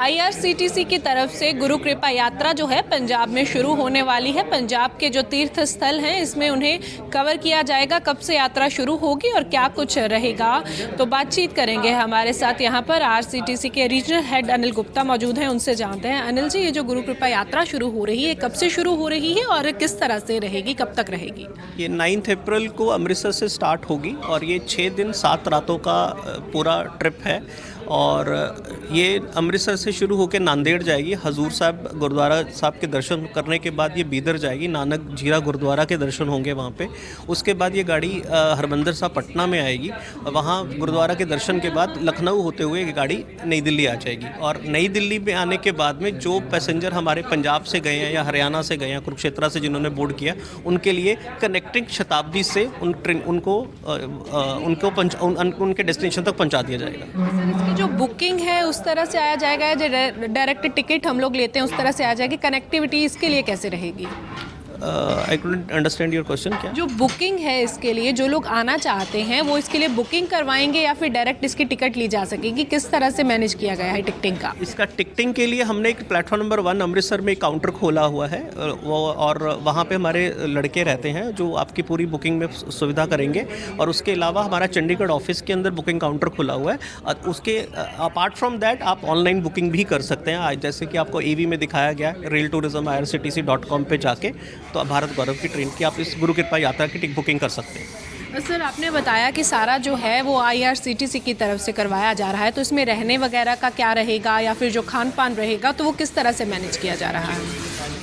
IRCTC की तरफ से गुरु कृपा यात्रा जो है पंजाब में शुरू होने वाली है। पंजाब के जो तीर्थ स्थल हैं इसमें उन्हें कवर किया जाएगा। कब से यात्रा शुरू होगी और क्या कुछ रहेगा, तो बातचीत करेंगे हमारे साथ यहाँ पर RCTC के रीजनल हेड अनिल गुप्ता मौजूद हैं, उनसे जानते हैं। अनिल जी, ये जो गुरु कृपा यात्रा शुरू हो रही है, कब से शुरू हो रही है और किस तरह से रहेगी, कब तक रहेगी? ये 9 अप्रैल को अमृतसर से स्टार्ट होगी और ये 6 दिन 7 रातों का पूरा ट्रिप है। और ये अमृतसर से शुरू होकर नांदेड़ जाएगी, हजूर साहब गुरुद्वारा साहब के दर्शन करने के बाद ये बीदर जाएगी, नानक झीरा गुरुद्वारा के दर्शन होंगे वहाँ पे। उसके बाद ये गाड़ी हरमंदिर साहब पटना में आएगी और वहाँ गुरुद्वारा के दर्शन के बाद लखनऊ होते हुए ये गाड़ी नई दिल्ली आ जाएगी। और नई दिल्ली में आने के बाद में जो पैसेंजर हमारे पंजाब से गए हैं या हरियाणा से गए हैं, कुरुक्षेत्र से जिन्होंने बोर्ड किया, उनके लिए कनेक्टिंग शताब्दी से उनके डेस्टिनेशन तक पहुँचा दिया जाएगा। जो बुकिंग है उस तरह से आया जाएगा, जो डायरेक्ट टिकट हम लोग लेते हैं उस तरह से आ जाएगी। कनेक्टिविटी इसके लिए कैसे रहेगी? I couldn't understand your question. क्या जो बुकिंग है इसके लिए, जो लोग आना चाहते हैं वो इसके लिए बुकिंग करवाएंगे या फिर डायरेक्ट इसकी टिकट ली जा सकेगी? किस तरह से मैनेज किया गया है टिकटिंग का? इसका टिकटिंग के लिए हमने एक प्लेटफॉर्म नंबर 1 अमृतसर में एक काउंटर खोला हुआ है और वहाँ पे हमारे लड़के रहते हैं जो आपकी पूरी बुकिंग में सुविधा करेंगे। और उसके अलावा हमारा चंडीगढ़ ऑफिस के अंदर बुकिंग काउंटर खुला हुआ है। और उसके अपार्ट फ्रॉम दैट आप ऑनलाइन बुकिंग भी कर सकते हैं, जैसे कि आपको AV में दिखाया गया रेल टूरिज्म irctc.com पे जाके, तो भारत गौरव की ट्रेन की आप इस गुरु कृपा यात्रा की टिकट बुकिंग कर सकते हैं। सर, आपने बताया कि सारा जो है वो IRCTC की तरफ से करवाया जा रहा है, तो इसमें रहने वगैरह का क्या रहेगा या फिर जो खान पान रहेगा तो वो किस तरह से मैनेज किया जा रहा है?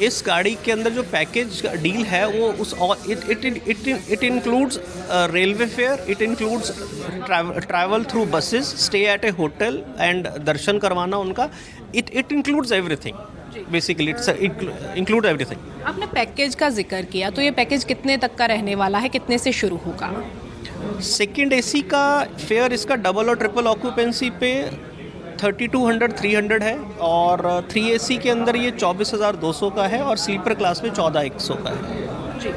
इस गाड़ी के अंदर जो पैकेज डील है वो it includes railway fare, it includes travel through buses, stay at a hotel and darshan करवाना उनका। It includes everything, basically it's include everything. आपने पैकेज का जिक्र किया, तो ये पैकेज कितने तक का रहने वाला है, कितने से शुरू होगा? सेकंड AC का फेयर इसका डबल और ट्रिपल ऑक्यूपेंसी पे 3200 300 है और 3 AC के अंदर ये 24,200 का है और स्लीपर क्लास में 14,100 का है। जी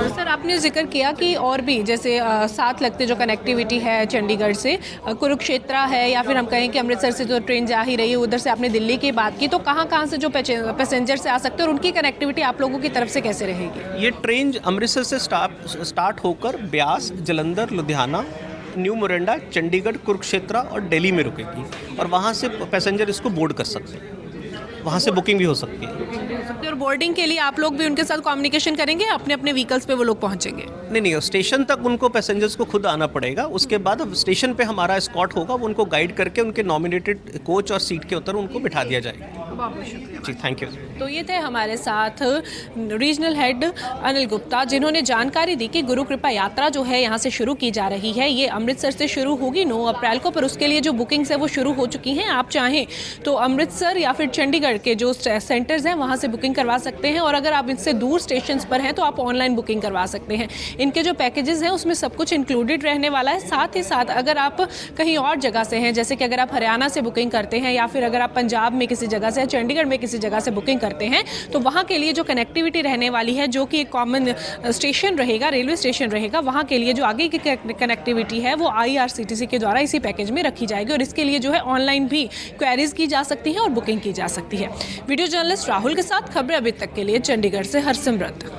सर, आपने जिक्र किया कि और भी जैसे साथ लगते जो कनेक्टिविटी है चंडीगढ़ से कुरुक्षेत्र है, या फिर हम कहें कि अमृतसर से जो ट्रेन जा ही रही है, उधर से आपने दिल्ली की बात की, तो कहाँ से जो पैसेंजर से आ सकते हैं और उनकी कनेक्टिविटी आप लोगों की तरफ से कैसे रहेगी? ये ट्रेन अमृतसर से स्टार्ट होकर ब्यास, जलंधर, लुधियाना, न्यू मोरिंडा, चंडीगढ़, कुरुक्षेत्र और दिल्ली में रुकेगी और वहाँ से पैसेंजर इसको बोर्ड कर सकते हैं, वहाँ से बुकिंग भी हो सकती है। और बोर्डिंग के लिए आप लोग भी उनके साथ कम्युनिकेशन करेंगे, अपने अपने व्हीकल्स पे वो लोग पहुँचेंगे? नहीं, स्टेशन तक उनको पैसेंजर्स को खुद आना पड़ेगा। उसके बाद स्टेशन पे हमारा एस्कॉर्ट होगा, वो उनको गाइड करके उनके नॉमिनेटेड कोच और सीट के ऊपर उनको बिठा दिया जाएगा। बहुत शुक्रिया जी, थैंक यू। तो ये थे हमारे साथ रीजनल हेड अनिल गुप्ता, जिन्होंने जानकारी दी कि गुरु कृपा यात्रा जो है यहाँ से शुरू की जा रही है। ये अमृतसर से शुरू होगी 9 अप्रैल को, पर उसके लिए जो बुकिंग्स है वो शुरू हो चुकी हैं। आप चाहें तो अमृतसर या फिर चंडीगढ़ के जो सेंटर्स हैं वहाँ से बुकिंग करवा सकते हैं, और अगर आप इनसे दूर स्टेशन पर हैं तो आप ऑनलाइन बुकिंग करवा सकते हैं। इनके जो पैकेजेस हैं उसमें सब कुछ इंक्लूडेड रहने वाला है। साथ ही साथ अगर आप कहीं और जगह से हैं, जैसे कि अगर आप हरियाणा से बुकिंग करते हैं या फिर अगर आप पंजाब में किसी जगह से, चंडीगढ़ में किसी जगह से बुकिंग करते हैं, तो वहाँ के लिए जो कनेक्टिविटी रहने वाली है, जो कि एक कॉमन स्टेशन रहेगा, रेलवे स्टेशन रहेगा, वहाँ के लिए जो आगे की कनेक्टिविटी है वो IRCTC के द्वारा इसी पैकेज में रखी जाएगी। और इसके लिए जो है ऑनलाइन भी क्वेरीज की जा सकती हैं और बुकिंग की जा सकती है। वीडियो जर्नलिस्ट राहुल के साथ खबरें अभी तक के लिए चंडीगढ़ से हरसिमरत।